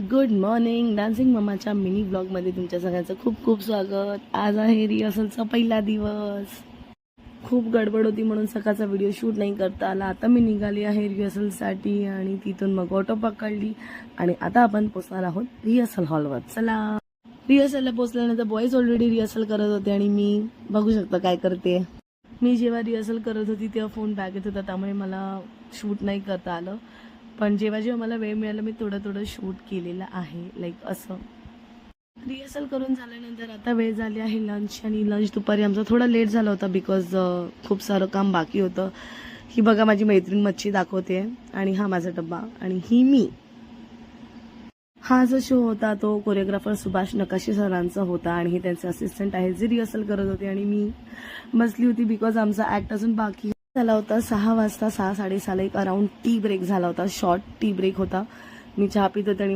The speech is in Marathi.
Good morning. डान्सिंग मम्माच्या मिनी ब्लॉगमध्ये तुमच्या सगळ्यांचं खूप खूप स्वागत. आज आहे रिहर्सलचा पहिला दिवस. खूप गडबड होती म्हणून सकाळचा व्हिडिओ शूट नाही करता आला. आता मी निघाली आहे रिहर्सलसाठी आणि तिथून मग ऑटो पकडली आणि आता आपण पोहोचणार आहोत रिहर्सल हॉलवर. चला. रिहर्सलला पोहोचल्यानंतर बॉयज ऑलरेडी रिहर्सल करत होते आणि मी बघू शकता काय करते. मी जेव्हा रिहर्सल करत होती तेव्हा फोन बॅगेत होता, त्यामुळे मला शूट नाही करता आलं. पण जेव्हा जेव्हा मला वेळ मिळाला मी थोडं थोडं शूट केलेलं आहे. लाईक असं रिहर्सल करून झाल्यानंतर आता वेळ झाली आहे लंच. आणि लंच दुपारी आमचा थोडा लेट झाला होता बिकॉज खूप सारं काम बाकी होतं. ही बघा माझी मैत्रीण मच्छी दाखवते आणि हा माझा डब्बा आणि ही मी. हा जो शो होता तो कोरिओग्राफर सुभाष नकाशे सरांचा होता आणि हे त्यांचे असिस्टंट आहे जे रिहर्सल करत होते आणि मी बसली होती बिकॉज आमचा ॲक्ट अजून बाकी झाला होता. 6 वाजता 6-6:30 एक अराउंड टी ब्रेक झाला होता. शॉर्ट टी ब्रेक होता. मी चहा पित होते आणि